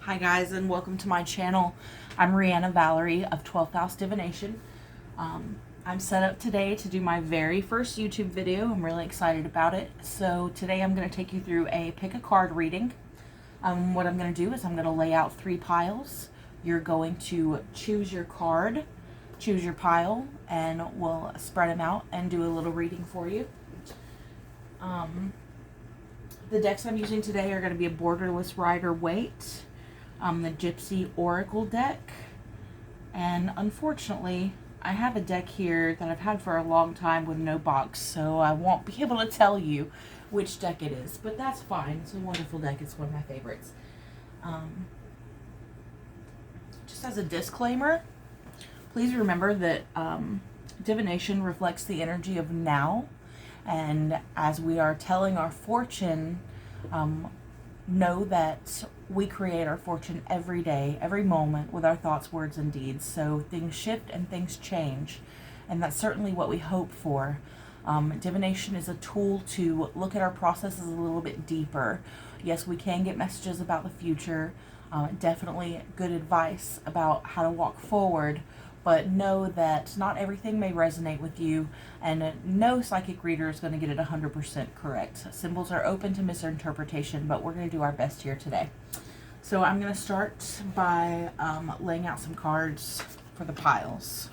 Hi guys, and welcome to my channel. I'm Rihanna Valerie of 12th House Divination. I'm set up today to do my very first YouTube video. I'm really excited about it. So today I'm going to take you through a pick a card reading. What I'm going to do is I'm going to lay out 3 piles. You're going to choose your card, choose your pile, and we'll spread them out and do a little reading for you. The decks I'm using today are going to be a Borderless Rider-Waite, the Gypsy Oracle deck, and unfortunately I have a deck here that I've had for a long time with no box, so I won't be able to tell you which deck it is, but that's fine. It's a wonderful deck. It's one of my favorites. Just as a disclaimer, please remember that divination reflects the energy of now, and as we are telling our fortune, know that we create our fortune every day, every moment, with our thoughts, words, and deeds. So things shift and things change, and that's certainly what we hope for. Divination is a tool to look at our processes a little bit deeper. Yes, we can get messages about the future, definitely good advice about how to walk forward, but know that not everything may resonate with you, and no psychic reader is going to get it 100% correct. Symbols are open to misinterpretation, but we're going to do our best here today. So I'm going to start by laying out some cards for the piles.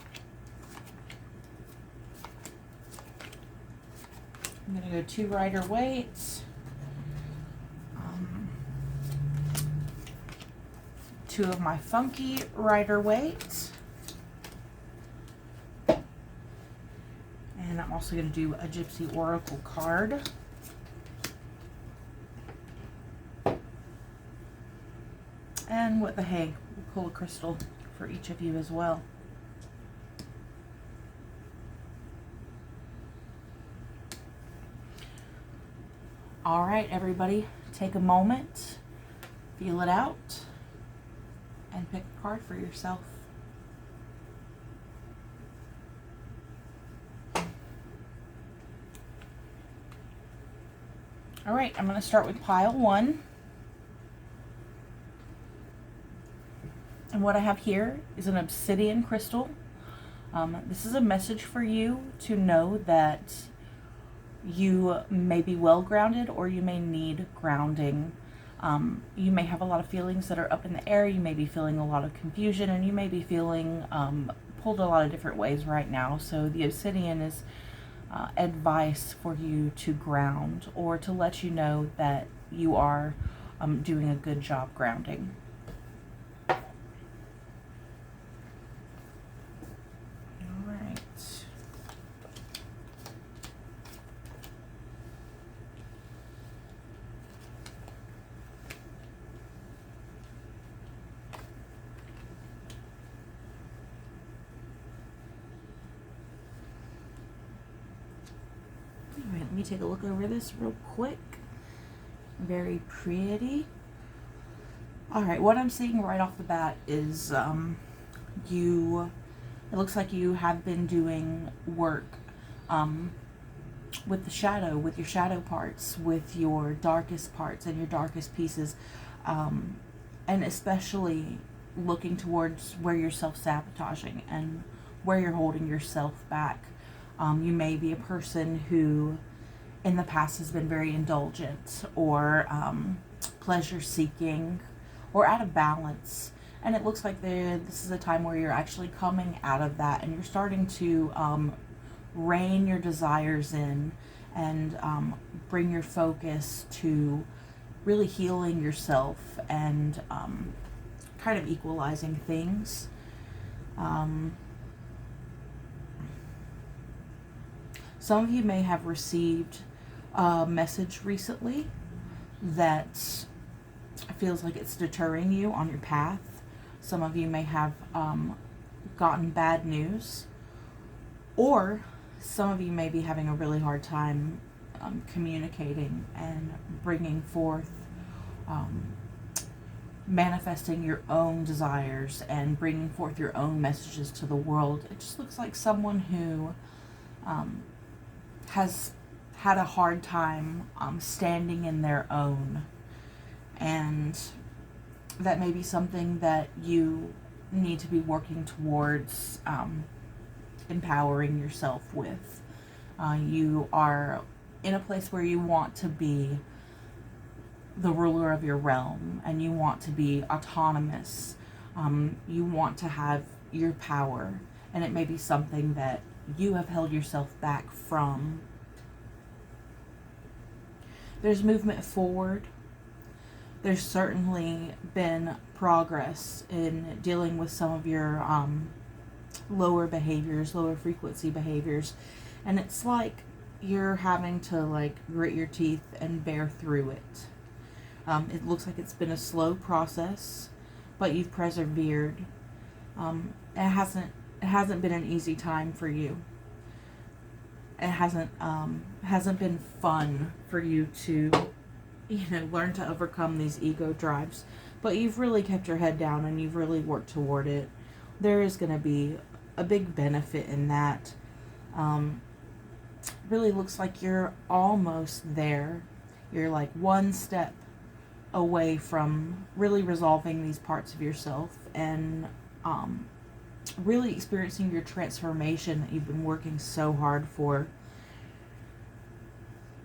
I'm going to go 2 Rider-Waite, 2 of my funky Rider-Waite, and I'm also going to do a Gypsy Oracle card. And what the hey, we'll pull a crystal for each of you as well. All right, everybody, take a moment, feel it out, and pick a card for yourself. All right, I'm going to start with pile 1. And what I have here is an obsidian crystal. This is a message for you to know that you may be well grounded or you may need grounding. You may have a lot of feelings that are up in the air. You may be feeling a lot of confusion, and you may be feeling pulled a lot of different ways right now. So the obsidian is advice for you to ground, or to let you know that you are doing a good job grounding. Alright, let me take a look over this real quick. Very pretty. Alright, what I'm seeing right off the bat is it looks like you have been doing work with the shadow, with your shadow parts, with your darkest parts and your darkest pieces, and especially looking towards where you're self-sabotaging and where you're holding yourself back. You may be a person who in the past has been very indulgent, or pleasure-seeking, or out of balance. And it looks like this is a time where you're actually coming out of that, and you're starting to rein your desires in and bring your focus to really healing yourself and kind of equalizing things. Some of you may have received a message recently that feels like it's deterring you on your path. Some of you may have gotten bad news, or some of you may be having a really hard time communicating and bringing forth, manifesting your own desires and bringing forth your own messages to the world. It just looks like someone who has had a hard time standing in their own, and that may be something that you need to be working towards empowering yourself with. You are in a place where you want to be the ruler of your realm, and you want to be autonomous. You want to have your power, and it may be something that you have held yourself back from. There's movement forward. There's certainly been progress in dealing with some of your lower behaviors, lower frequency behaviors, and it's like you're having to like grit your teeth and bear through it. It looks like it's been a slow process, but you've persevered. It hasn't been an easy time for you. It hasn't been fun for you to, learn to overcome these ego drives. But you've really kept your head down and you've really worked toward it. There is going to be a big benefit in that. Really looks like you're almost there. You're like one step away from really resolving these parts of yourself and really experiencing your transformation that you've been working so hard for.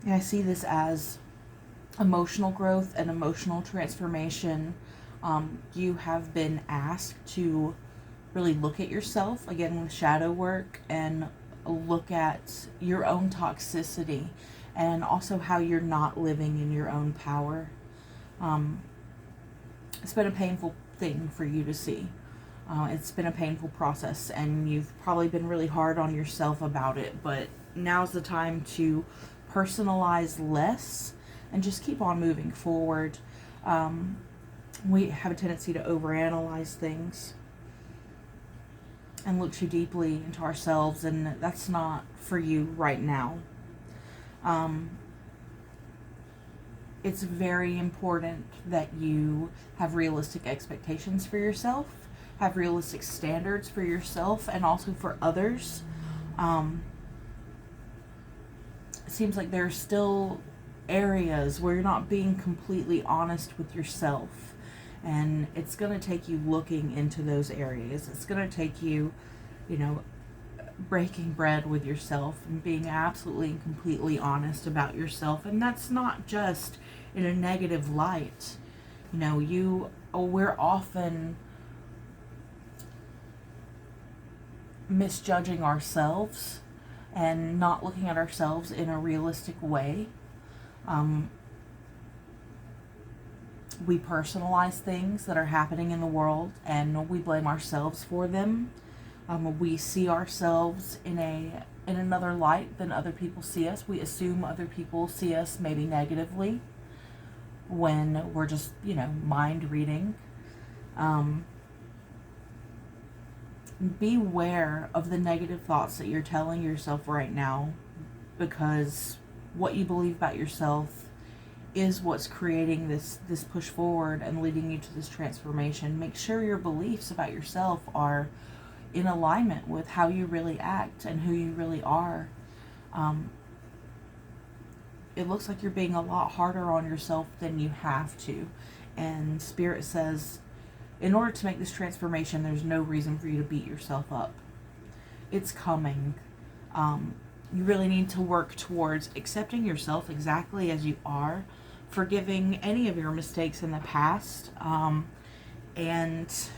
And I see this as emotional growth and emotional transformation. You have been asked to really look at yourself, again with shadow work, and look at your own toxicity and also how you're not living in your own power. It's been a painful thing for you to see. It's been a painful process, and you've probably been really hard on yourself about it, but now's the time to personalize less and just keep on moving forward. We have a tendency to overanalyze things and look too deeply into ourselves, and that's not for you right now. It's very important that you have realistic expectations for yourself, have realistic standards for yourself and also for others. It seems like there are still areas where you're not being completely honest with yourself, and it's going to take you looking into those areas. It's going to take you, breaking bread with yourself and being absolutely and completely honest about yourself. And that's not just in a negative light. We're often misjudging ourselves and not looking at ourselves in a realistic way. We personalize things that are happening in the world and we blame ourselves for them. We see ourselves in another light than other people see us. We assume other people see us maybe negatively when we're just, mind reading. Beware of the negative thoughts that you're telling yourself right now, because what you believe about yourself is what's creating this push forward and leading you to this transformation. Make sure your beliefs about yourself are in alignment with how you really act and who you really are. It looks like you're being a lot harder on yourself than you have to. And Spirit says, in order to make this transformation, there's no reason for you to beat yourself up. It's coming. You really need to work towards accepting yourself exactly as you are, forgiving any of your mistakes in the past, and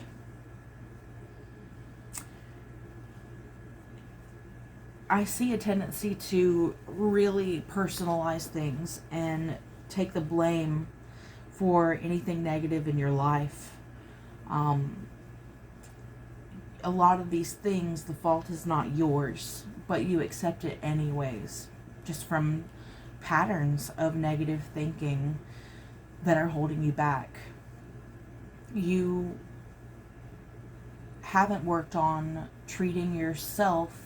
I see a tendency to really personalize things and take the blame for anything negative in your life. A lot of these things, the fault is not yours, but you accept it anyways, just from patterns of negative thinking that are holding you back. You haven't worked on treating yourself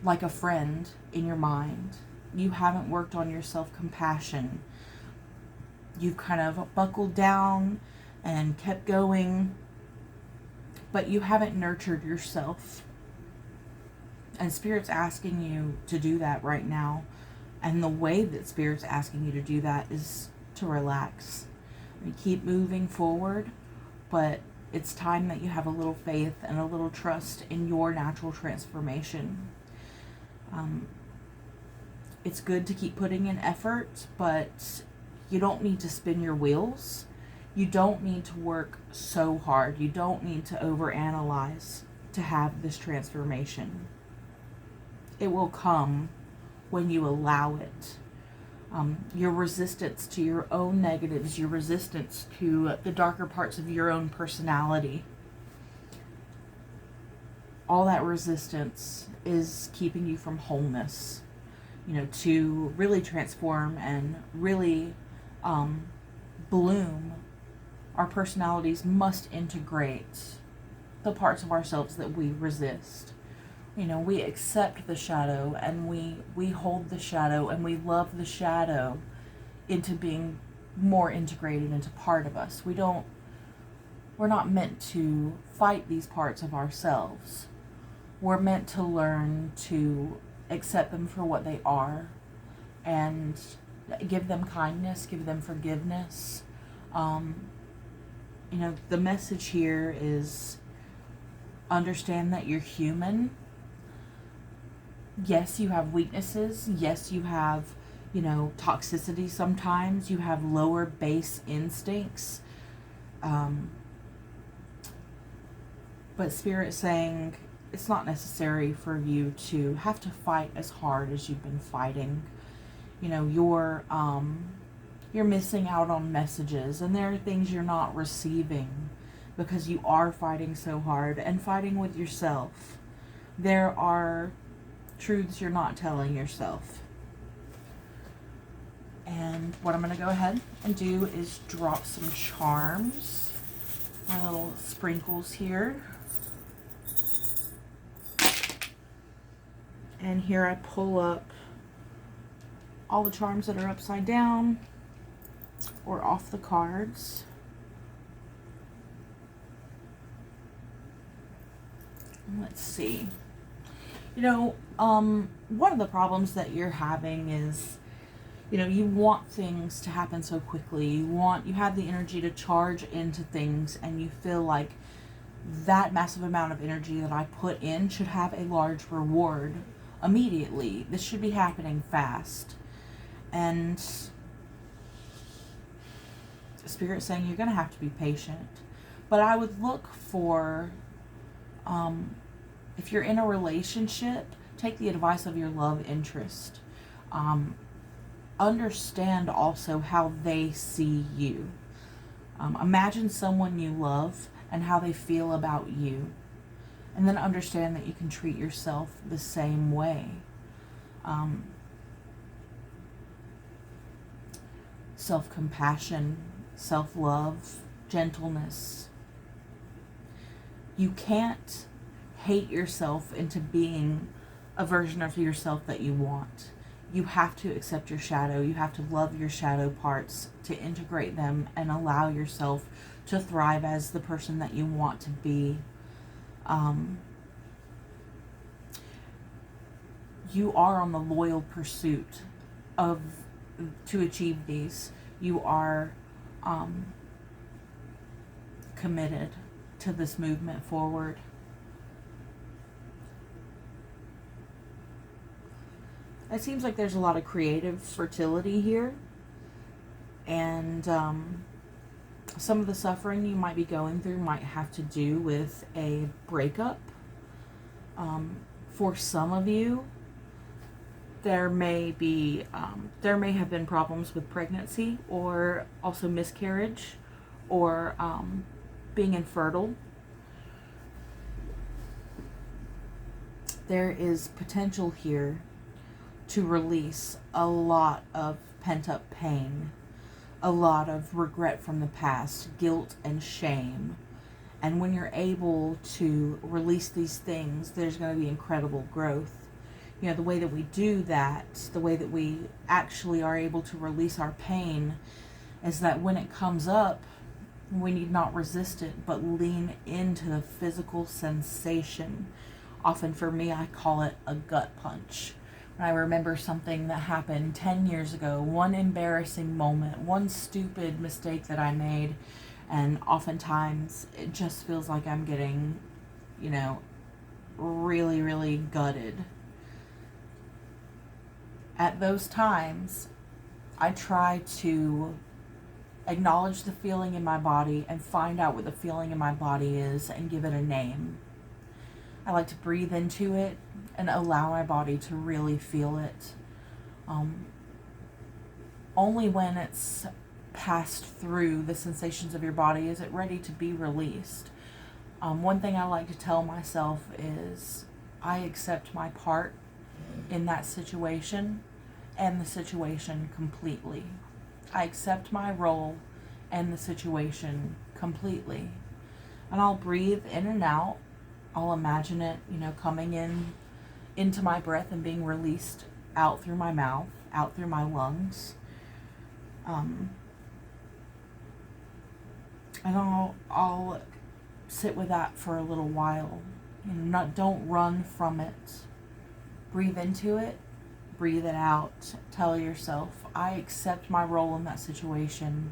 like a friend in your mind. You haven't worked on your self-compassion. You've kind of buckled down and kept going, but you haven't nurtured yourself. And Spirit's asking you to do that right now. And the way that Spirit's asking you to do that is to relax. You keep moving forward, but it's time that you have a little faith and a little trust in your natural transformation. It's good to keep putting in effort, but you don't need to spin your wheels. You don't need to work so hard. You don't need to overanalyze to have this transformation. It will come when you allow it. Your resistance to your own negatives, your resistance to the darker parts of your own personality, all that resistance is keeping you from wholeness. To really transform and really bloom, our personalities must integrate the parts of ourselves that we resist. We accept the shadow, and we hold the shadow, and we love the shadow into being more integrated into part of us. We're not meant to fight these parts of ourselves. We're meant to learn to accept them for what they are and give them kindness, give them forgiveness. The message here is understand that you're human. Yes, you have weaknesses. Yes, you have, toxicity sometimes. You have lower base instincts. But Spirit's saying it's not necessary for you to have to fight as hard as you've been fighting. You're missing out on messages, and there are things you're not receiving because you are fighting so hard and fighting with yourself. There are truths you're not telling yourself. And what I'm going to go ahead and do is drop some charms, my little sprinkles here. And here I pull up all the charms that are upside down or off the cards. Let's see. One of the problems that you're having is, you want things to happen so quickly. You have the energy to charge into things, and you feel like that massive amount of energy that I put in should have a large reward immediately. This should be happening fast. And Spirit's saying you're going to have to be patient. But I would look for, if you're in a relationship, take the advice of your love interest. Understand also how they see you. Imagine someone you love and how they feel about you. And then understand that you can treat yourself the same way. Self-compassion, self-love, gentleness. You can't hate yourself into being a version of yourself that you want. You have to accept your shadow. You have to love your shadow parts, to integrate them and allow yourself to thrive as the person that you want to be. You are on the loyal pursuit to achieve these. You are committed to this movement forward. It seems like there's a lot of creative fertility here, and some of the suffering you might be going through might have to do with a breakup. For some of you, there may have been problems with pregnancy, or also miscarriage, or being infertile. There is potential here to release a lot of pent-up pain, a lot of regret from the past, guilt and shame. And when you're able to release these things, there's going to be incredible growth. The way that we do that, the way that we actually are able to release our pain, is that when it comes up, we need not resist it, but lean into the physical sensation. Often for me, I call it a gut punch, I remember something that happened 10 years ago, one embarrassing moment, one stupid mistake that I made, and oftentimes it just feels like I'm getting, you know, really, really gutted. At those times, I try to acknowledge the feeling in my body and find out what the feeling in my body is and give it a name. I like to breathe into it and allow my body to really feel it. Only when it's passed through the sensations of your body is it ready to be released. One thing I like to tell myself is I accept my part in that situation and the situation completely. I accept my role and the situation completely. And I'll breathe in and out. I'll imagine it, coming in into my breath and being released out through my mouth, out through my lungs. And I'll sit with that for a little while. Don't run from it. Breathe into it, breathe it out. Tell yourself, I accept my role in that situation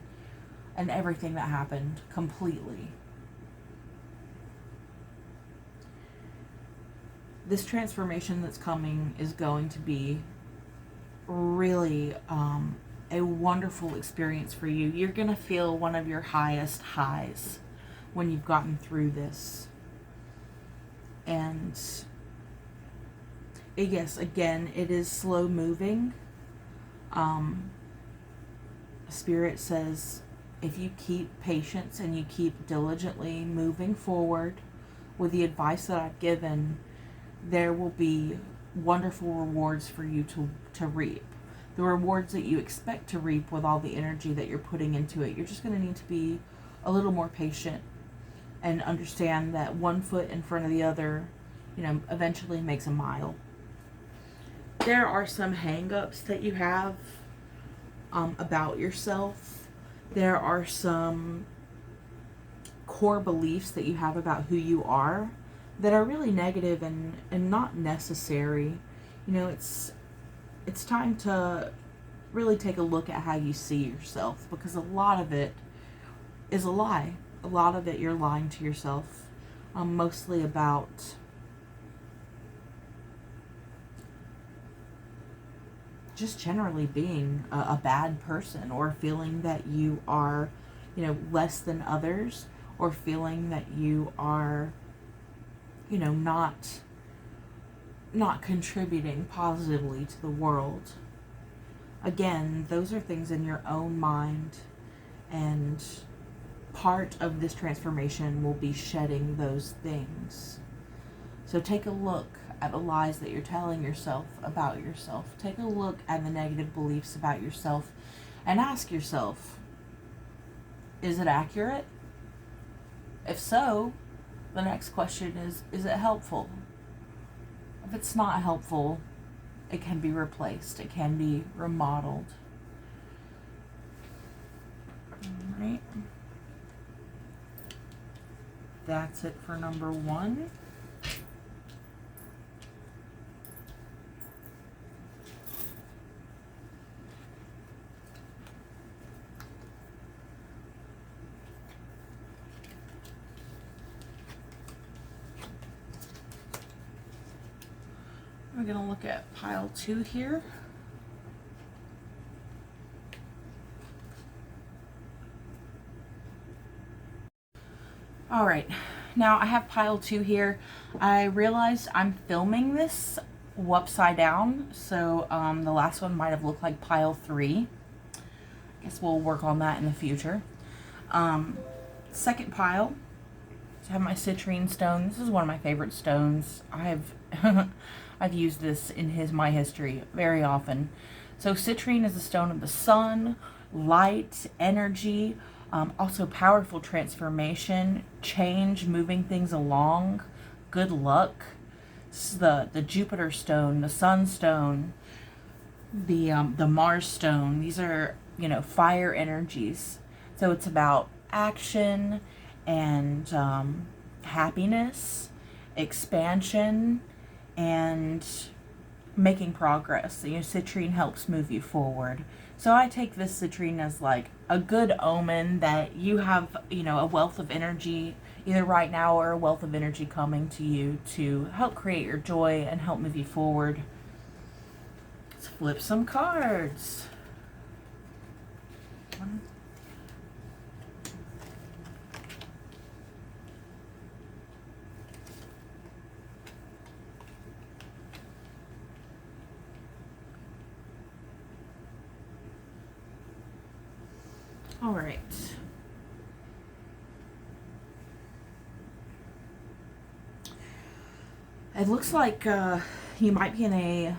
and everything that happened completely. This transformation that's coming is going to be really a wonderful experience for you. You're going to feel one of your highest highs when you've gotten through this. And yes, again, it is slow moving. Spirit says if you keep patience and you keep diligently moving forward with the advice that I've given, there will be wonderful rewards for you to reap. The rewards that you expect to reap with all the energy that you're putting into it. You're just going to need to be a little more patient and understand that one foot in front of the other, eventually makes a mile. There are some hang-ups that you have about yourself. There are some core beliefs that you have about who you are that are really negative and not necessary. It's time to really take a look at how you see yourself, because a lot of it is a lie. A lot of it you're lying to yourself, mostly about just generally being a bad person, or feeling that you are, less than others, or feeling that you are, not contributing positively to the world. Again, those are things in your own mind, and part of this transformation will be shedding those things. So take a look at the lies that you're telling yourself about yourself. Take a look at the negative beliefs about yourself and ask yourself, is it accurate? If so, the next question is it helpful? If it's not helpful, it can be replaced. It can be remodeled. All right. That's it for number 1. We're going to look at pile 2 here. All right, now I have pile 2 here. I realized I'm filming this upside down, so the last one might have looked like pile 3. I guess we'll work on that in the future. Second pile, I have my citrine stone. This is one of my favorite stones. I've used this in my history very often. So citrine is a stone of the sun, light, energy, also powerful transformation, change, moving things along, good luck. This is the Jupiter stone, the sunstone, the Mars stone. These are, fire energies. So it's about action and happiness, expansion, and making progress. Citrine helps move you forward. So I take this citrine as like a good omen that you have, a wealth of energy either right now or a wealth of energy coming to you to help create your joy and help move you forward. Let's flip some cards. All right. It looks like you might be in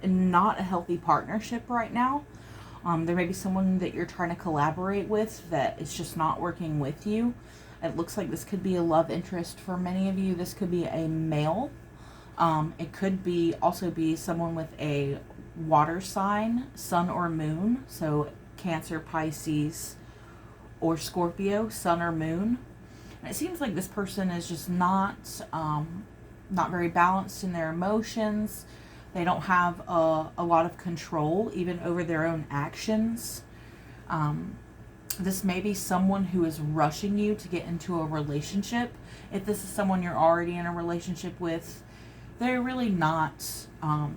not a healthy partnership right now. There may be someone that you're trying to collaborate with that is just not working with you. It looks like this could be a love interest for many of you. This could be a male. It could also be someone with a water sign, sun or moon. So Cancer, Pisces, or Scorpio, sun or moon. And it seems like this person is just not very balanced in their emotions. They don't have a lot of control even over their own actions. This may be someone who is rushing you to get into a relationship. If this is someone you're already in a relationship with, they're really not, I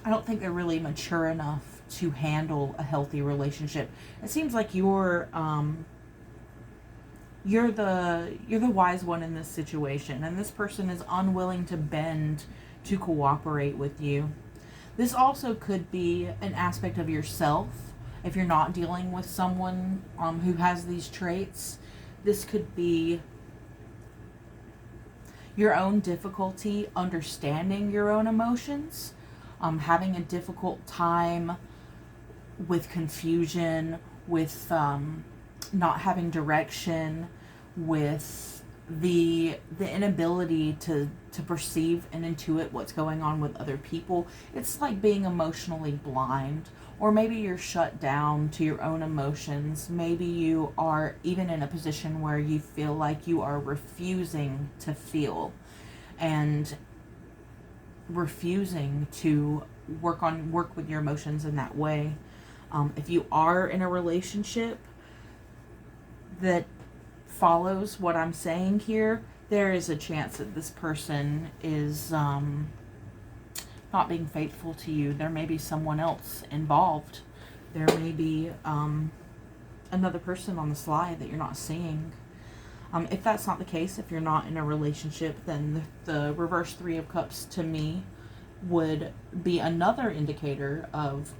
don't think they're really mature enough to handle a healthy relationship. It seems like you're the wise one in this situation, and this person is unwilling to bend to cooperate with you. This also could be an aspect of yourself. If you're not dealing with someone who has these traits, this could be your own difficulty understanding your own emotions, having a difficult time with confusion, with not having direction, with the inability to perceive and intuit what's going on with other people. It's like being emotionally blind, or maybe you're shut down to your own emotions. Maybe you are even in a position where you feel like you are refusing to feel and refusing to work with your emotions in that way. If you are in a relationship that follows what I'm saying here, there is a chance that this person is not being faithful to you. There may be someone else involved. There may be another person on the slide that you're not seeing. If that's not the case, if you're not in a relationship, then the reverse Three of Cups to me would be another indicator of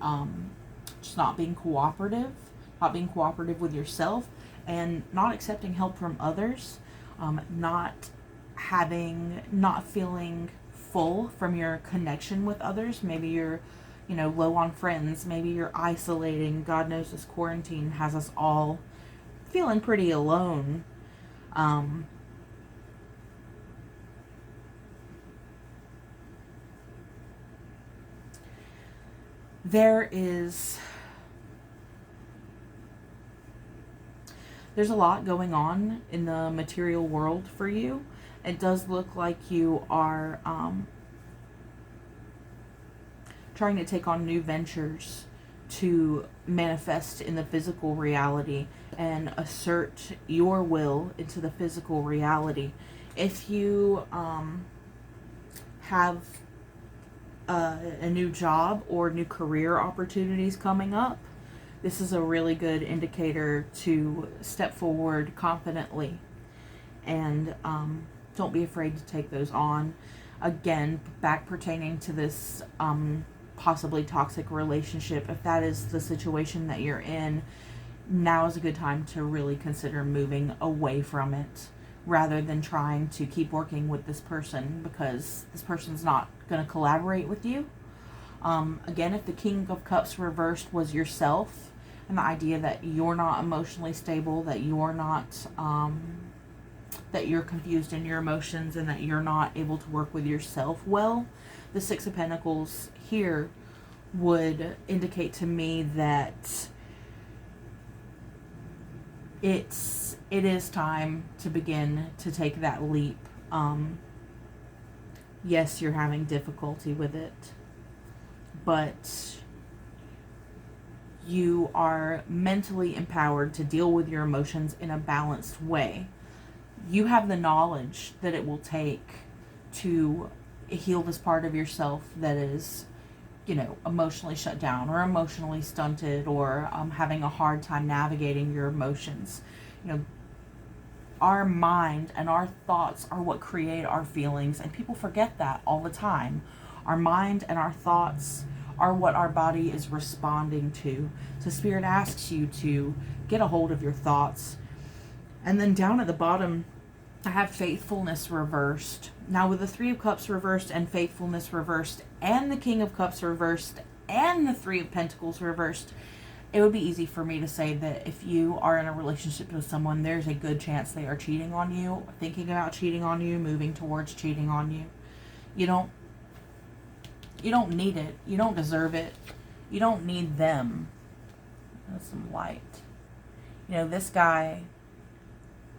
just not being cooperative with yourself, and not accepting help from others, not feeling full from your connection with others. Maybe you're, low on friends. Maybe you're isolating. God knows this quarantine has us all feeling pretty alone. There's a lot going on in the material world for you. It does look like you are trying to take on new ventures to manifest in the physical reality and assert your will into the physical reality. If you have a new job or new career opportunities coming up, this is a really good indicator to step forward confidently, and don't be afraid to take those on. Again, back pertaining to this possibly toxic relationship, if that is the situation that you're in, now is a good time to really consider moving away from it rather than trying to keep working with this person, because this person's not going to collaborate with you. Again, if the King of Cups reversed was yourself, and the idea that you're not emotionally stable, that you're not, that you're confused in your emotions, and that you're not able to work with yourself well, the Six of Pentacles here would indicate to me that it is time to begin to take that leap. Yes, you're having difficulty with it. but you are mentally empowered to deal with your emotions in a balanced way. You have the knowledge that it will take to heal this part of yourself that is, emotionally shut down or emotionally stunted, or having a hard time navigating your emotions. Our mind and our thoughts are what create our feelings, and people forget that all the time. Our mind and our thoughts are what our body is responding to. So Spirit asks you to get a hold of your thoughts. And then down at the bottom, I have faithfulness reversed. Now with the Three of Cups reversed and faithfulness reversed and the King of Cups reversed and the Three of Pentacles reversed, it would be easy for me to say that if you are in a relationship with someone, there's a good chance they are cheating on you, thinking about cheating on you, moving towards cheating on you. You don't need it. You don't deserve it. You don't need them. That's some light. This guy,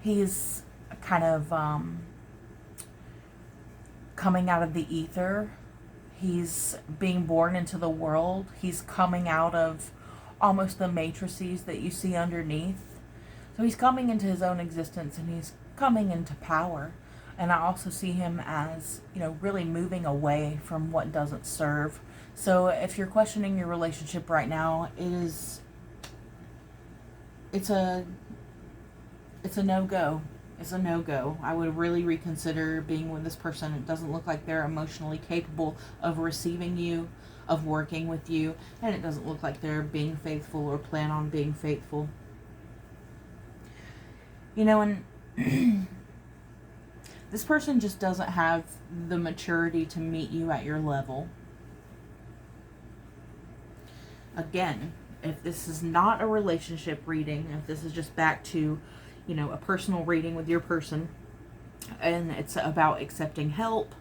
he's kind of coming out of the ether. He's being born into the world. He's coming out of almost the matrices that you see underneath. So he's coming into his own existence, and he's coming into power. And I also see him as, really moving away from what doesn't serve. So if you're questioning your relationship right now, it's a no-go. It's a no-go. I would really reconsider being with this person. It doesn't look like they're emotionally capable of receiving you, of working with you, and it doesn't look like they're being faithful or plan on being faithful. And this person just doesn't have the maturity to meet you at your level. Again, if this is not a relationship reading, if this is just back to, a personal reading with your person, and it's about accepting help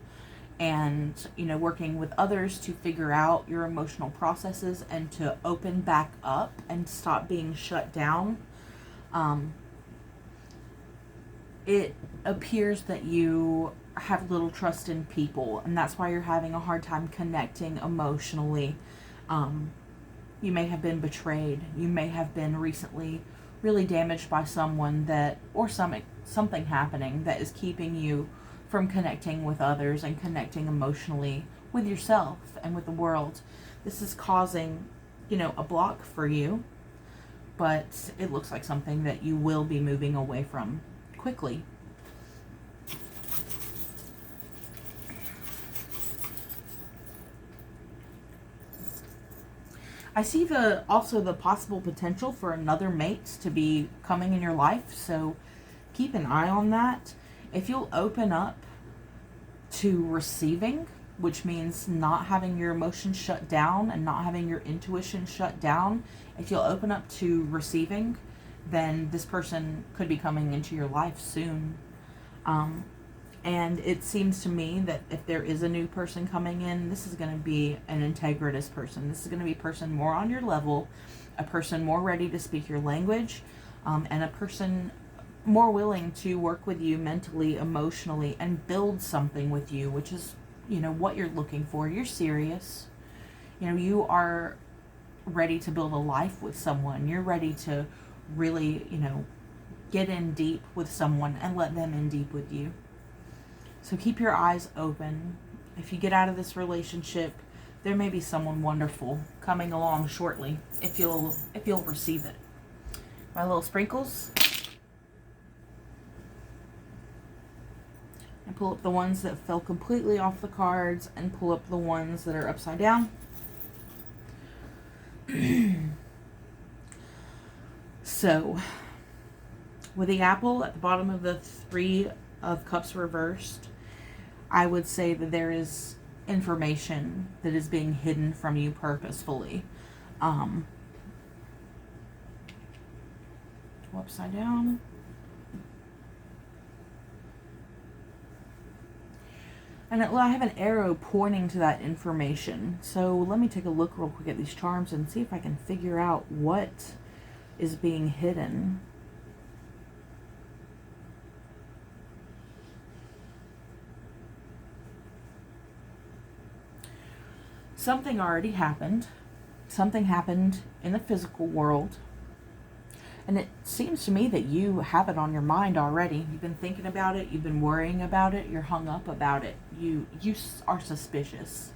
and, working with others to figure out your emotional processes and to open back up and stop being shut down, it appears that you have little trust in people, and that's why you're having a hard time connecting emotionally. You may have been betrayed. You may have been recently really damaged by someone or something happening that is keeping you from connecting with others and connecting emotionally with yourself and with the world. This is causing, a block for you, but it looks like something that you will be moving away from quickly. I see also the possible potential for another mate to be coming in your life, so keep an eye on that. If you'll open up to receiving, which means not having your emotions shut down and not having your intuition shut down, if you'll open up to receiving, then this person could be coming into your life soon. And it seems to me that if there is a new person coming in, this is going to be an integritous person. This is going to be a person more on your level, a person more ready to speak your language, and a person more willing to work with you mentally, emotionally, and build something with you, which is, what you're looking for. You're serious. You are ready to build a life with someone. You're ready to really, get in deep with someone and let them in deep with you. So keep your eyes open. If you get out of this relationship, there may be someone wonderful coming along shortly if you'll receive it. My little sprinkles. I pull up the ones that fell completely off the cards and pull up the ones that are upside down. So, with the apple at the bottom of the Three of Cups reversed, I would say that there is information that is being hidden from you purposefully. Upside down. And I have an arrow pointing to that information. So let me take a look real quick at these charms and see if I can figure out what is being hidden. something already happened. Something happened in the physical world. And it seems to me that you have it on your mind already. You've been thinking about it. You've been worrying about it. You're hung up about it. You are suspicious.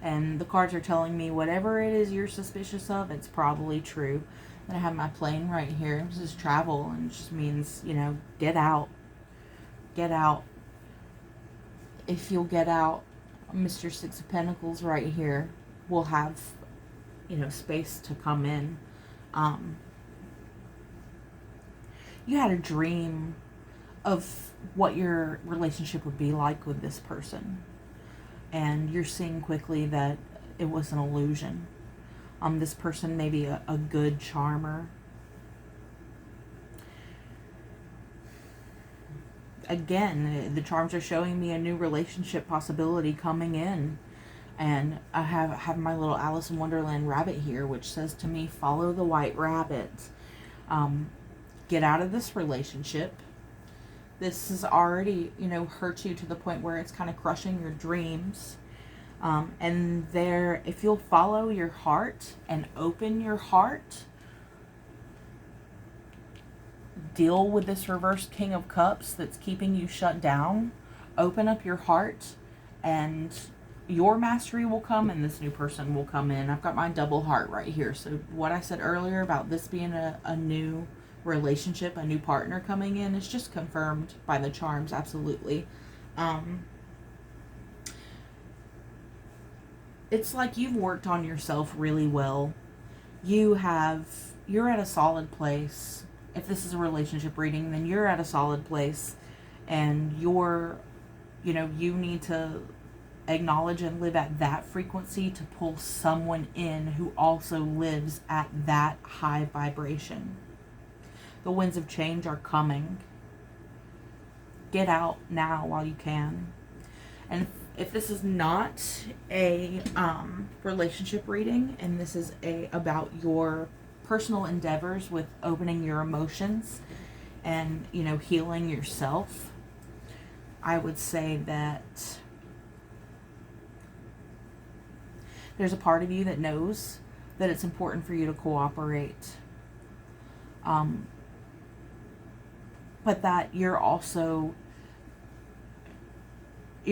And the cards are telling me whatever it is you're suspicious of, it's probably true. And I have my plane right here. This is travel, and it just means, get out. Get out. If you'll get out, Mr. Six of Pentacles right here will have, space to come in. You had a dream of what your relationship would be like with this person. And you're seeing quickly that it was an illusion. This person may be a good charmer. Again, the charms are showing me a new relationship possibility coming in. And I have my little Alice in Wonderland rabbit here, which says to me, follow the white rabbit. Get out of this relationship. This has already, hurt you to the point where it's kind of crushing your dreams. And if you'll follow your heart and open your heart, deal with this reverse King of Cups that's keeping you shut down. Open up your heart, and your mastery will come, and this new person will come in. I've got my double heart right here. So what I said earlier about this being a new relationship, a new partner coming in, is just confirmed by the charms. Absolutely. It's like you've worked on yourself really well. You're at a solid place. If this is a relationship reading, then you're at a solid place, and you need to acknowledge and live at that frequency to pull someone in who also lives at that high vibration. The winds of change are coming. Get out now while you can. And if this is not a relationship reading, and this is about your personal endeavors with opening your emotions and, healing yourself, I would say that there's a part of you that knows that it's important for you to cooperate. But that you're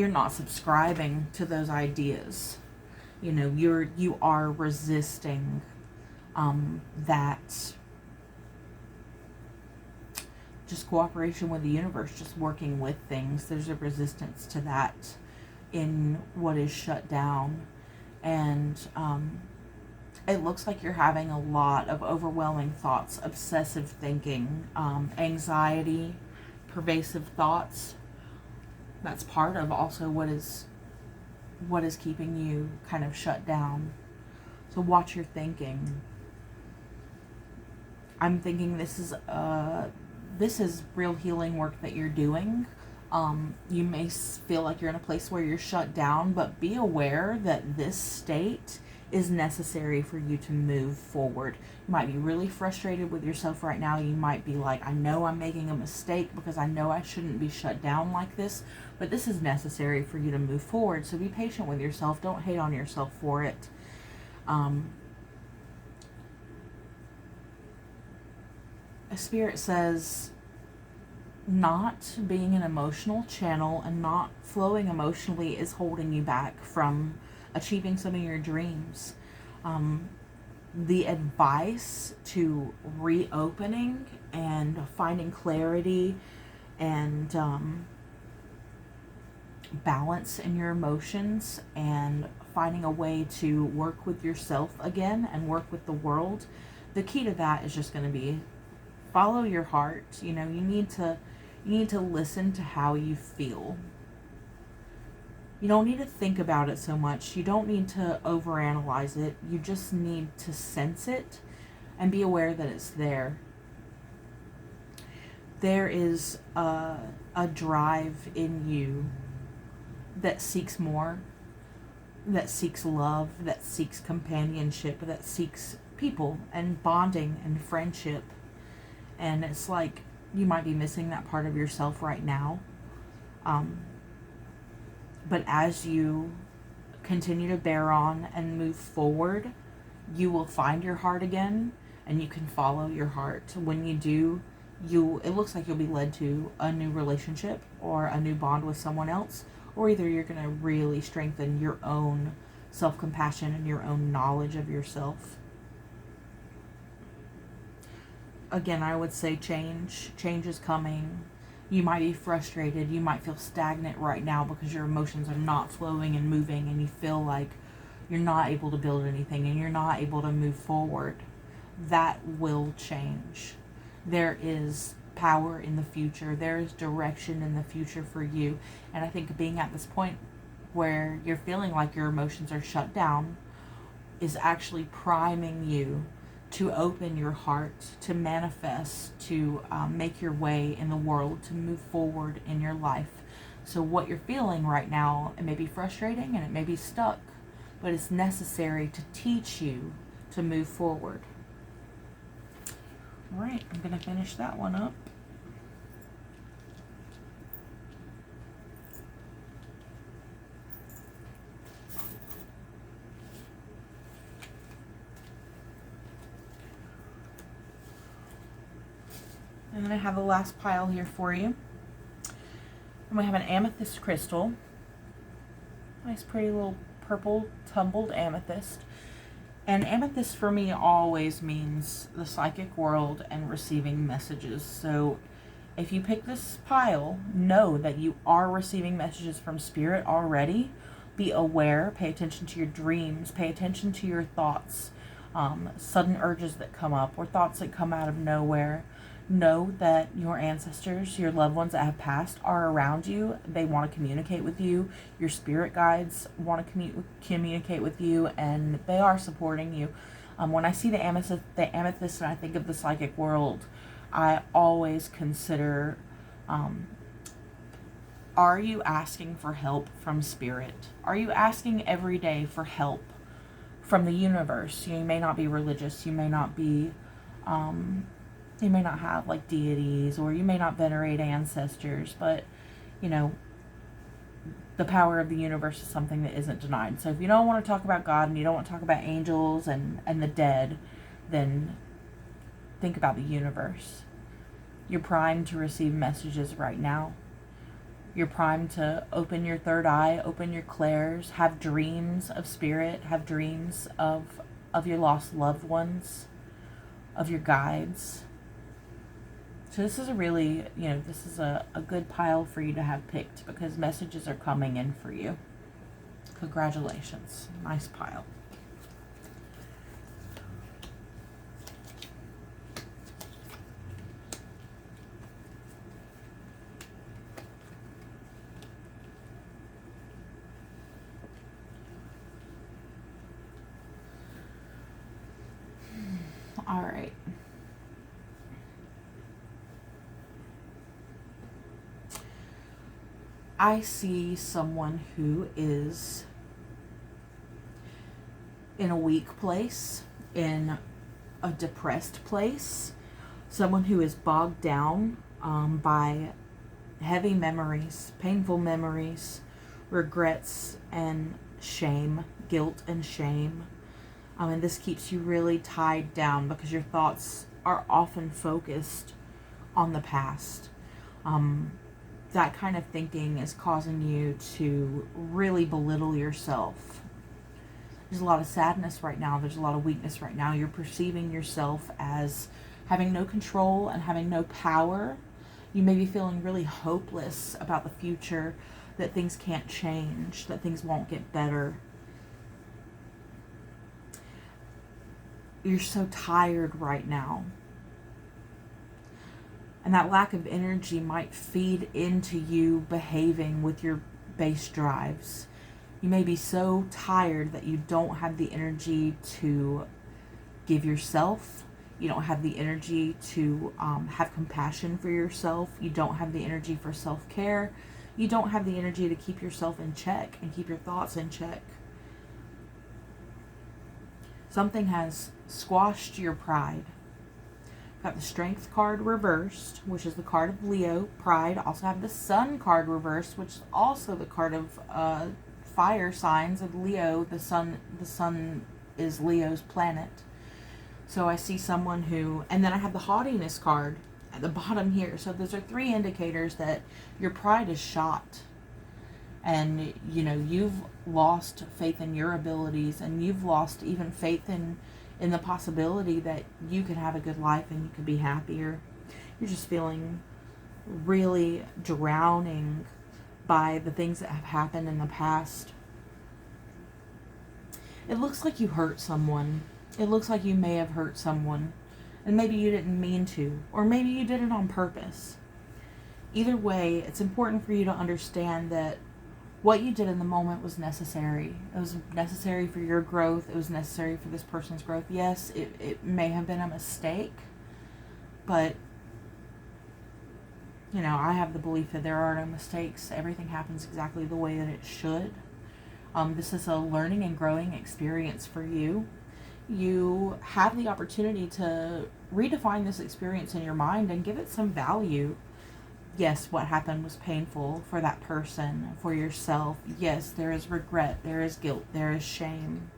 not subscribing to those ideas. You are resisting that just cooperation with the universe, just working with things. There's a resistance to that in what is shut down. And it looks like you're having a lot of overwhelming thoughts, obsessive thinking, anxiety, pervasive thoughts. That's part of also what is keeping you kind of shut down. So watch your thinking. I'm thinking this is real healing work that you're doing. You may feel like you're in a place where you're shut down, but be aware that this state is necessary for you to move forward. You might be really frustrated with yourself right now. You might be like, I know I'm making a mistake because I know I shouldn't be shut down like this, but this is necessary for you to move forward. So be patient with yourself. Don't hate on yourself for it. A spirit says not being an emotional channel and not flowing emotionally is holding you back from achieving some of your dreams. The advice to reopening and finding clarity and balance in your emotions and finding a way to work with yourself again and work with the world, the key to that is just going to be follow your heart. You need to listen to how you feel. You don't need to think about it so much. You don't need to overanalyze it. You just need to sense it and be aware that it's there. There is a drive in you that seeks more, that seeks love, that seeks companionship, that seeks people and bonding and friendship. And it's like you might be missing that part of yourself right now. But as you continue to bear on and move forward, you will find your heart again, and you can follow your heart. When you do, it looks like you'll be led to a new relationship or a new bond with someone else, or either you're going to really strengthen your own self-compassion and your own knowledge of yourself. Again, I would say change is coming. You might be frustrated. You might feel stagnant right now because your emotions are not flowing and moving, and you feel like you're not able to build anything and you're not able to move forward. That will change. There is power in the future. There is direction in the future for you. And I think being at this point where you're feeling like your emotions are shut down is actually priming you to open your heart, to manifest, to make your way in the world, to move forward in your life. So what you're feeling right now, it may be frustrating and it may be stuck, but it's necessary to teach you to move forward. All right, I'm going to finish that one up. And then I have the last pile here for you. And we have an amethyst crystal. Nice pretty little purple tumbled amethyst. And amethyst for me always means the psychic world and receiving messages. So if you pick this pile, know that you are receiving messages from spirit already. Be aware, pay attention to your dreams, pay attention to your thoughts, sudden urges that come up or thoughts that come out of nowhere. Know that your ancestors, your loved ones that have passed, are around you. They want to communicate with you. Your spirit guides want to communicate with you, and they are supporting you. When I see the amethyst and I think of the psychic world, I always consider, are you asking for help from spirit? Are you asking every day for help from the universe? You may not be religious. You may not be... you may not have like deities, or you may not venerate ancestors, but you know, the power of the universe is something that isn't denied. So if you don't want to talk about God and you don't want to talk about angels and the dead, then think about the universe. You're primed to receive messages right now. You're primed to open your third eye, open your clairs, have dreams of spirit, have dreams of your lost loved ones, of your guides. So this is a really, this is a good pile for you to have picked because messages are coming in for you. Congratulations. Nice pile. All right. I see someone who is in a weak place, in a depressed place, someone who is bogged down by heavy memories, painful memories, regrets and shame, guilt and shame. And this keeps you really tied down because your thoughts are often focused on the past. That kind of thinking is causing you to really belittle yourself. There's a lot of sadness right now. There's a lot of weakness right now. You're perceiving yourself as having no control and having no power. You may be feeling really hopeless about the future, that things can't change, that things won't get better. You're so tired right now. And that lack of energy might feed into you behaving with your base drives. You may be so tired that you don't have the energy to give yourself. You don't have the energy to have compassion for yourself. You don't have the energy for self-care. You don't have the energy to keep yourself in check and keep your thoughts in check. Something has squashed your pride. Got the Strength card reversed, which is the card of Leo, pride. Also have the Sun card reversed, which is also the card of fire signs, and Leo, the sun is Leo's planet. So I see someone who, and then I have the haughtiness card at the bottom here. So those are 3 indicators that your pride is shot. And, you know, you've lost faith in your abilities, and you've lost even faith in the possibility that you could have a good life and you could be happier. You're just feeling really drowning by the things that have happened in the past. It looks like you hurt someone. It looks like you may have hurt someone, and maybe you didn't mean to, or maybe you did it on purpose. Either way, it's important for you to understand that what you did in the moment was necessary. It was necessary for your growth. It was necessary for this person's growth. Yes, it may have been a mistake, but, you know, I have the belief that there are no mistakes. Everything happens exactly the way that it should. This is a learning and growing experience for you. You have the opportunity to redefine this experience in your mind and give it some value. Yes, what happened was painful for that person, for yourself. Yes, there is regret, there is guilt, there is shame.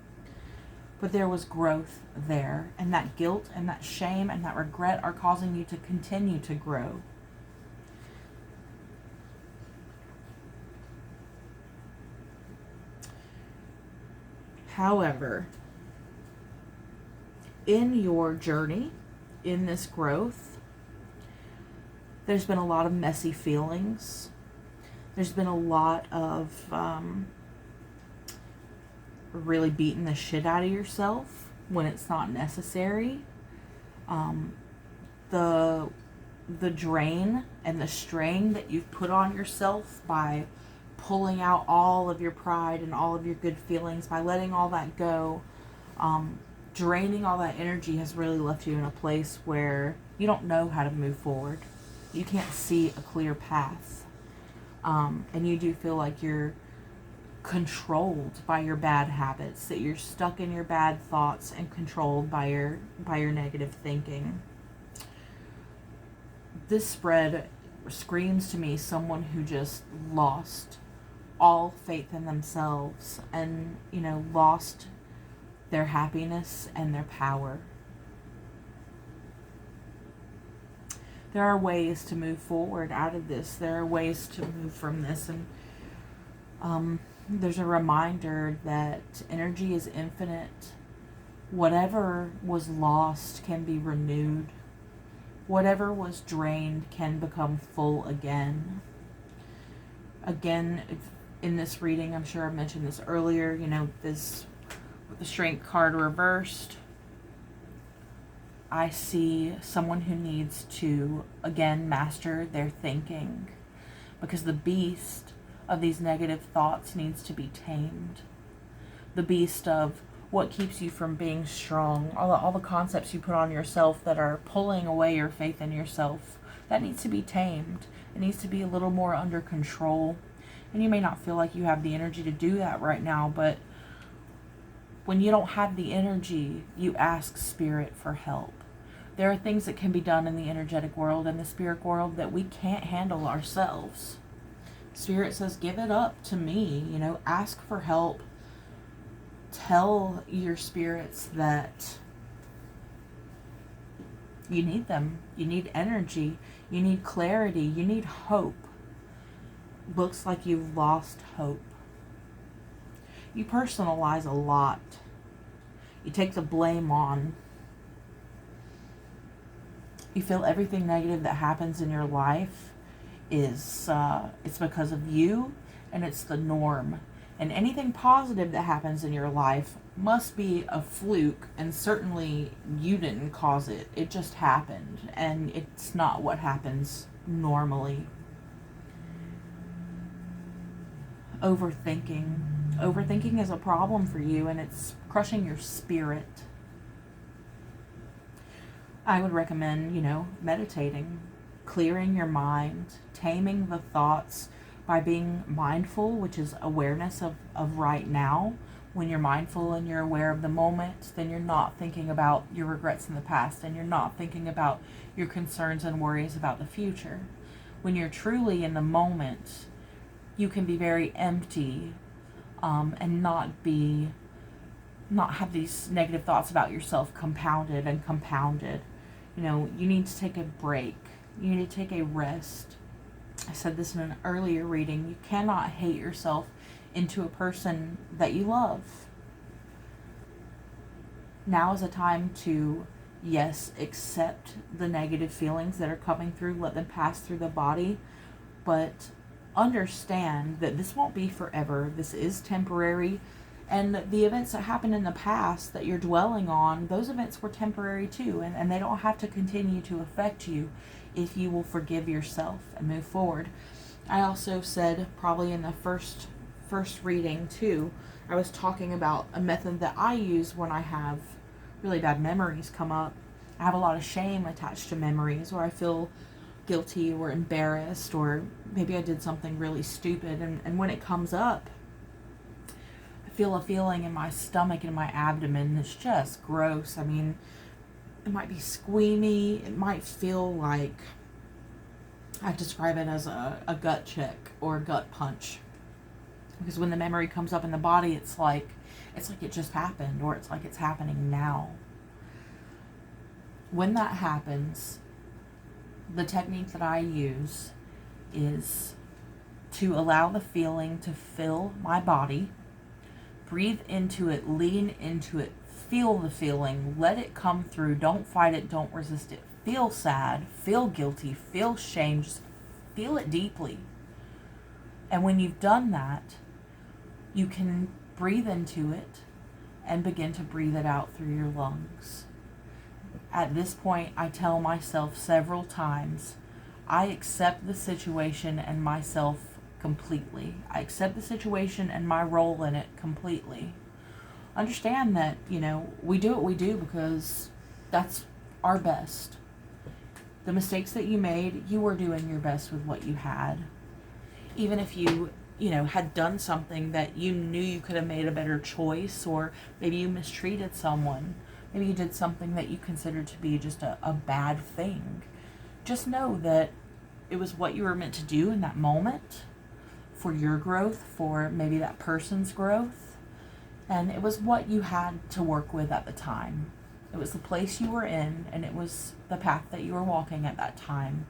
But there was growth there. And that guilt and that shame and that regret are causing you to continue to grow. However, in your journey, in this growth, there's been a lot of messy feelings. There's been a lot of really beating the shit out of yourself when it's not necessary. The drain and the strain that you've put on yourself by pulling out all of your pride and all of your good feelings, by letting all that go, draining all that energy has really left you in a place where you don't know how to move forward. You can't see a clear path. And you do feel like you're controlled by your bad habits, that you're stuck in your bad thoughts and controlled by your negative thinking. This spread screams to me someone who just lost all faith in themselves and, you know, lost their happiness and their power. There are ways to move forward out of this. There are ways to move from this. And there's a reminder that energy is infinite. Whatever was lost can be renewed. Whatever was drained can become full again. Again, in this reading, I'm sure I mentioned this earlier, you know, this with the Strength card reversed, I see someone who needs to, again, master their thinking, because the beast of these negative thoughts needs to be tamed. The beast of what keeps you from being strong, all the concepts you put on yourself that are pulling away your faith in yourself, that needs to be tamed. It needs to be a little more under control. And you may not feel like you have the energy to do that right now, but when you don't have the energy, you ask Spirit for help. There are things that can be done in the energetic world and the spirit world that we can't handle ourselves. Spirit says, give it up to me, you know, ask for help. Tell your spirits that you need them. You need energy. You need clarity. You need hope. Looks like you've lost hope. You personalize a lot. You take the blame on. You feel everything negative that happens in your life is it's because of you, and it's the norm. And anything positive that happens in your life must be a fluke, and certainly you didn't cause it. It just happened, and it's not what happens normally. Overthinking. Overthinking is a problem for you, and it's crushing your spirit. I would recommend, you know, meditating, clearing your mind, taming the thoughts by being mindful, which is awareness of right now. When you're mindful and you're aware of the moment, then you're not thinking about your regrets in the past, and you're not thinking about your concerns and worries about the future. When you're truly in the moment, you can be very empty and not have these negative thoughts about yourself compounded and compounded. You need to take a break. You need to take a rest. I said this in an earlier reading. You cannot hate yourself into a person that you love. Now is a time to, yes, accept the negative feelings that are coming through, let them pass through the body, but understand that this won't be forever. This is temporary. And the events that happened in the past that you're dwelling on, those events were temporary too. And they don't have to continue to affect you if you will forgive yourself and move forward. I also said, probably in the first reading too, I was talking about a method that I use when I have really bad memories come up. I have a lot of shame attached to memories, or I feel guilty or embarrassed, or maybe I did something really stupid. And when it comes up, I feel a feeling in my stomach and my abdomen that's just gross. I mean, it might be squeamy. It might feel like, I describe it as a gut check or a gut punch. Because when the memory comes up in the body, it's like it just happened, or it's like it's happening now. When that happens, the technique that I use is to allow the feeling to fill my body, breathe into it, lean into it, feel the feeling, let it come through, don't fight it, don't resist it. Feel sad, feel guilty, feel shame, just feel it deeply. And when you've done that, you can breathe into it and begin to breathe it out through your lungs. At this point, I tell myself several times, I accept the situation and myself completely. I accept the situation and my role in it completely. Understand that, we do what we do because that's our best. The mistakes that you made, you were doing your best with what you had. Even if you had done something that you knew you could have made a better choice, or maybe you mistreated someone. Maybe you did something that you considered to be just a bad thing. Just know that it was what you were meant to do in that moment for your growth, for maybe that person's growth. And it was what you had to work with at the time. It was the place you were in, and it was the path that you were walking at that time.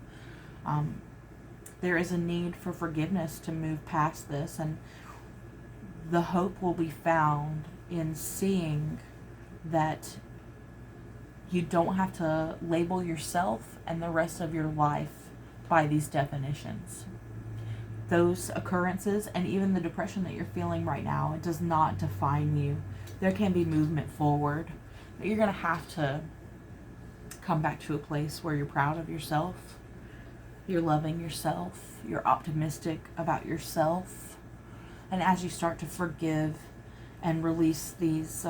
There is a need for forgiveness to move past this, and the hope will be found in seeing that you don't have to label yourself and the rest of your life by these definitions. Those occurrences, and even the depression that you're feeling right now, it does not define you. There can be movement forward, but you're going to have to come back to a place where you're proud of yourself, you're loving yourself, you're optimistic about yourself. And as you start to forgive and release these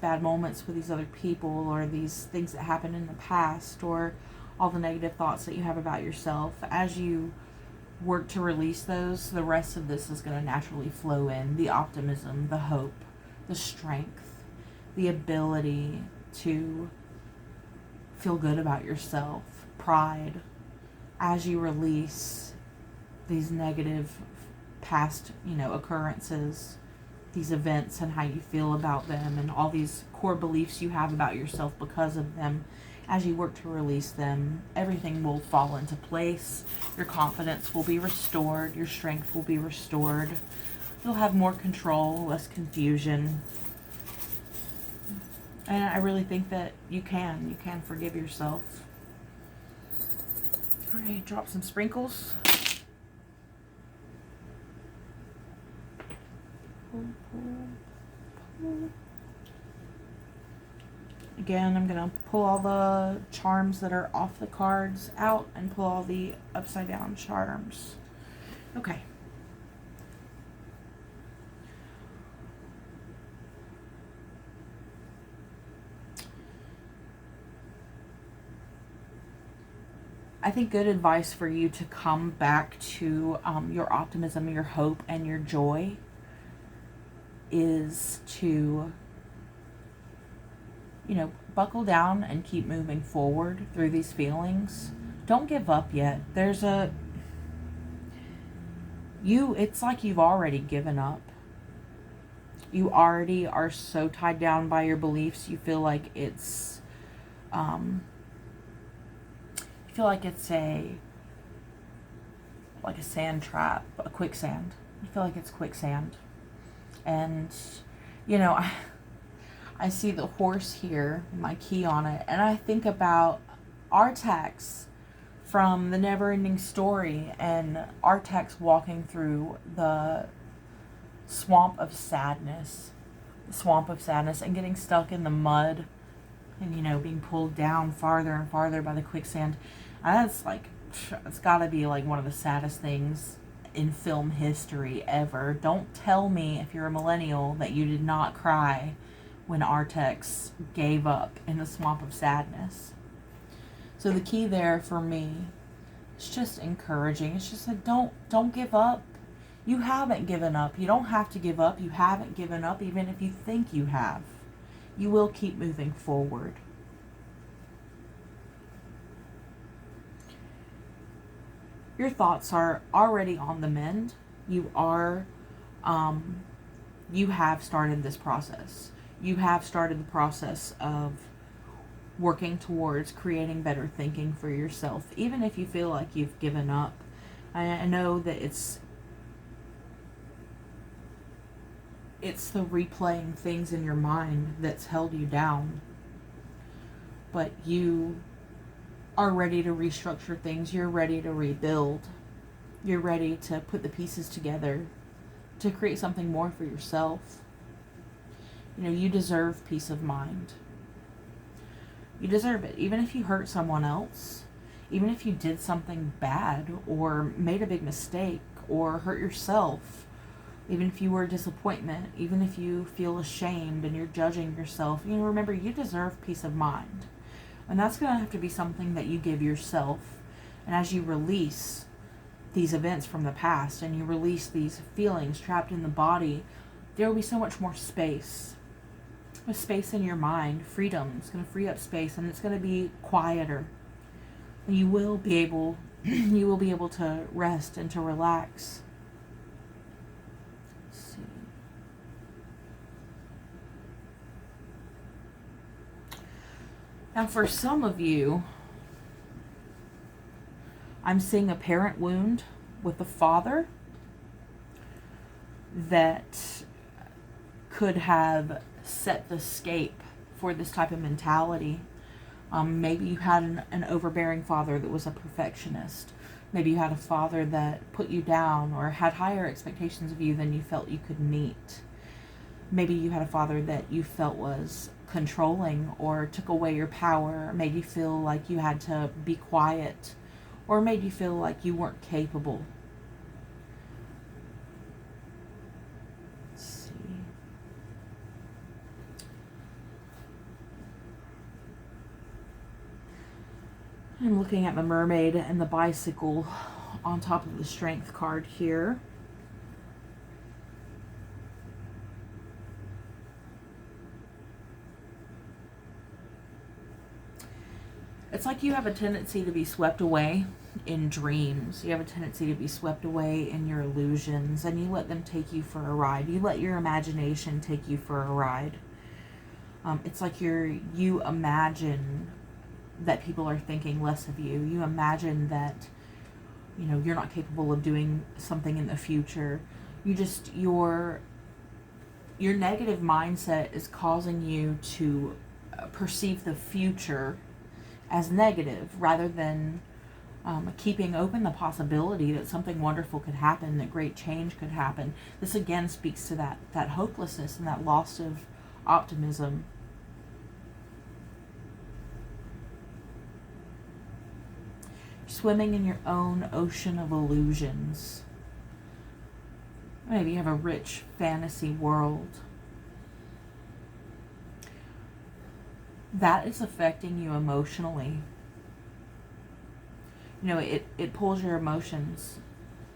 bad moments with these other people, or these things that happened in the past, or all the negative thoughts that you have about yourself, as you work to release those, the rest of this is going to naturally flow in. The optimism, the hope, the strength, the ability to feel good about yourself, pride, as you release these negative past, occurrences, these events, and how you feel about them, and all these core beliefs you have about yourself because of them. As you work to release them, everything will fall into place. Your confidence will be restored. Your strength will be restored. You'll have more control, less confusion. And I really think that you can forgive yourself. All right, drop some sprinkles. Pull. Again, I'm going to pull all the charms that are off the cards out and pull all the upside down charms. Okay. I think good advice for you to come back to your optimism, your hope, and your joy is to, buckle down and keep moving forward through these feelings. Don't give up yet. It's like you've already given up. You already are so tied down by your beliefs. You feel like it's a sand trap, a quicksand. You feel like it's quicksand. And I see the horse here, my key on it, and I think about Artax from the Never-Ending Story, and Artax walking through the swamp of sadness, and getting stuck in the mud, and being pulled down farther and farther by the quicksand. And it's got to be like one of the saddest things in film history ever. Don't tell me, if you're a millennial, that you did not cry when Artax gave up in the swamp of sadness. So the key there for me is just encouraging. It's just like, don't give up. You haven't given up. You don't have to give up. You haven't given up, even if you think you have. You will keep moving forward. Your thoughts are already on the mend. You have started this process. You have started the process of working towards creating better thinking for yourself, even if you feel like you've given up. I know that it's the replaying things in your mind that's held you down, but you are ready to restructure things. You're ready to rebuild. You're ready to put the pieces together to create something more for yourself. You deserve peace of mind. You deserve it. Even if you hurt someone else, even if you did something bad or made a big mistake or hurt yourself, even if you were a disappointment, even if you feel ashamed and you're judging yourself, remember, you deserve peace of mind. And that's going to have to be something that you give yourself. And as you release these events from the past and you release these feelings trapped in the body, there will be so much more space. With space in your mind, freedom. It's going to free up space, and it's going to be quieter. And you will be able to rest and to relax. Let's see. Now, for some of you, I'm seeing a parent wound with the father that could have set the scape for this type of mentality. Maybe you had an overbearing father that was a perfectionist. Maybe you had a father that put you down or had higher expectations of you than you felt you could meet. Maybe you had a father that you felt was controlling or took away your power, made you feel like you had to be quiet, or made you feel like you weren't capable. I'm looking at the mermaid and the bicycle on top of the strength card here. It's like you have a tendency to be swept away in dreams. You have a tendency to be swept away in your illusions, and you let them take you for a ride. You let your imagination take you for a ride. It's like you imagine that people are thinking less of you. You imagine that, you're not capable of doing something in the future. Your negative mindset is causing you to perceive the future as negative rather than keeping open the possibility that something wonderful could happen, that great change could happen. This again speaks to that hopelessness and that loss of optimism. Swimming in your own ocean of illusions. Maybe you have a rich fantasy world. That is affecting you emotionally. It pulls your emotions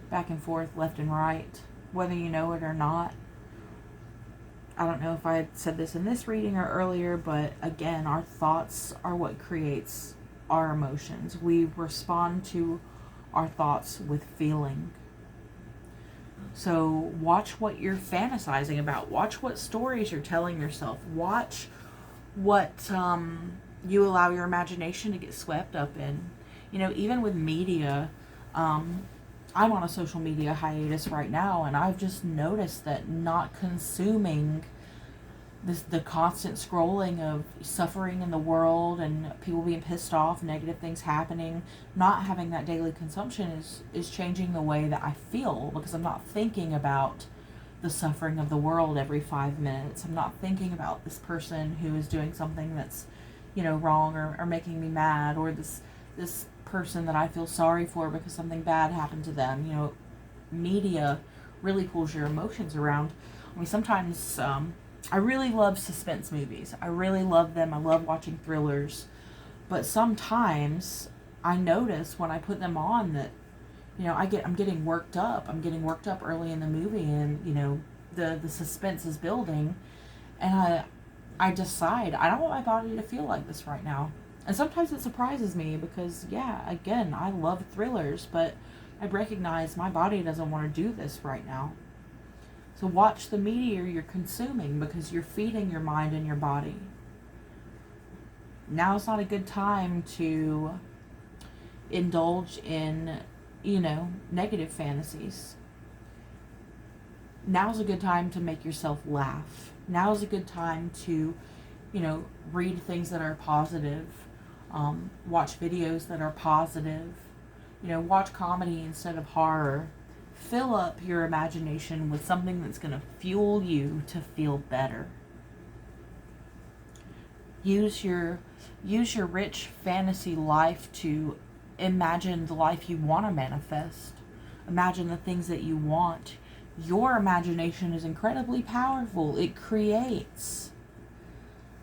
back and forth, left and right, whether you know it or not. I don't know if I had said this in this reading or earlier, but again, our thoughts are what creates our emotions. We respond to our thoughts with feeling. So watch what you're fantasizing about. Watch what stories you're telling yourself. Watch what you allow your imagination to get swept up in. You know, even with media, I'm on a social media hiatus right now, and I've just noticed that not consuming the constant scrolling of suffering in the world and people being pissed off, negative things happening, not having that daily consumption is changing the way that I feel, because I'm not thinking about the suffering of the world every 5 minutes. I'm not thinking about this person who is doing something that's, you know, wrong or making me mad, or this person that I feel sorry for because something bad happened to them. You know, media really pulls your emotions around. I mean, sometimes I really love suspense movies. I really love them. I love watching thrillers. But sometimes I notice when I put them on that, you know, I'm getting worked up. I'm getting worked up early in the movie, and, you know, the suspense is building, and I decide I don't want my body to feel like this right now. And sometimes it surprises me because, yeah, again, I love thrillers, but I recognize my body doesn't want to do this right now. So watch the media you're consuming, because you're feeding your mind and your body. Now is not a good time to indulge in, you know, negative fantasies. Now's a good time to make yourself laugh. Now's a good time to, you know, read things that are positive. Watch videos that are positive. You know, watch comedy instead of horror. Fill up your imagination with something that's going to fuel you to feel better. Use your rich fantasy life to imagine the life you want to manifest. Imagine the things that you want. Your imagination is incredibly powerful. It creates.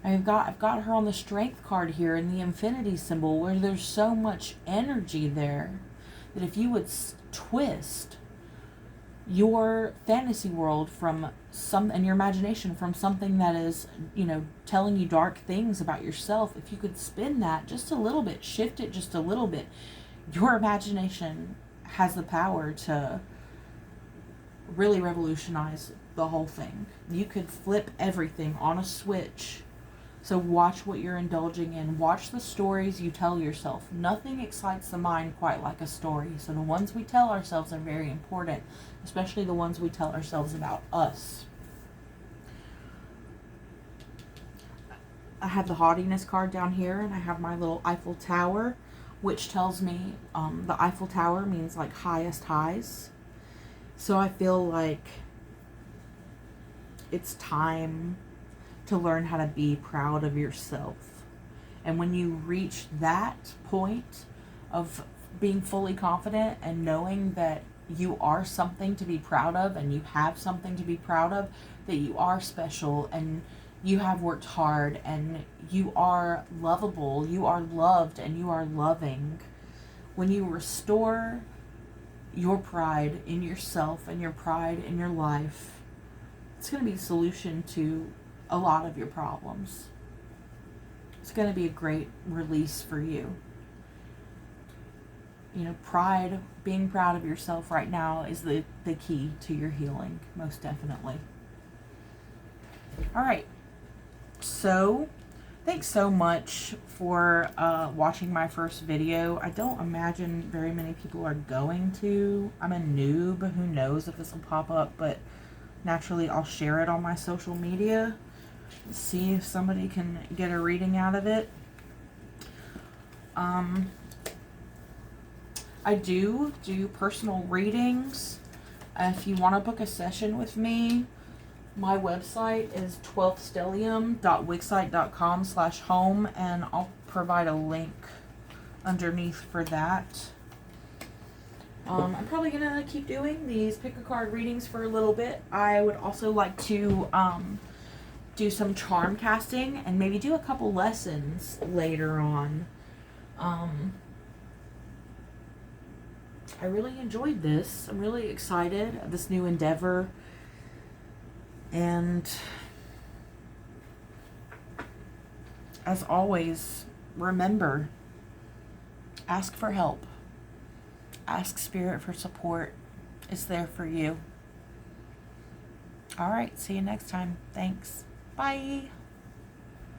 I've got her on the strength card here in the infinity symbol, where there's so much energy there that if you would twist your fantasy world from and your imagination from something that is, you know, telling you dark things about yourself, if you could spin that just a little bit, shift it just a little bit, your imagination has the power to really revolutionize the whole thing. You could flip everything on a switch. So watch what you're indulging in. Watch the stories you tell yourself. Nothing excites the mind quite like a story. So the ones we tell ourselves are very important, especially the ones we tell ourselves about us. I have the haughtiness card down here, and I have my little Eiffel Tower, which tells me the Eiffel Tower means like highest highs. So I feel like it's time to learn how to be proud of yourself. And when you reach that point of being fully confident and knowing that you are something to be proud of, and you have something to be proud of, that you are special and you have worked hard and you are lovable, you are loved, and you are loving. When you restore your pride in yourself and your pride in your life, it's going to be a solution to a lot of your problems. It's going to be a great release for you. You know, pride, being proud of yourself right now is the key to your healing, most definitely. All right. So, thanks so much for watching my first video. I don't imagine very many people are going to. I'm a noob. Who knows if this will pop up, but naturally I'll share it on my social media. See if somebody can get a reading out of it. I do personal readings. If you want to book a session with me, my website is 12stellium.wixsite.com/home, and I'll provide a link underneath for that. I'm probably going to keep doing these pick a card readings for a little bit. I would also like to do some charm casting and maybe do a couple lessons later on. I really enjoyed this. I'm really excited of this new endeavor. And as always, remember, ask for help. Ask Spirit for support. It's there for you. All right, see you next time. Thanks. Bye.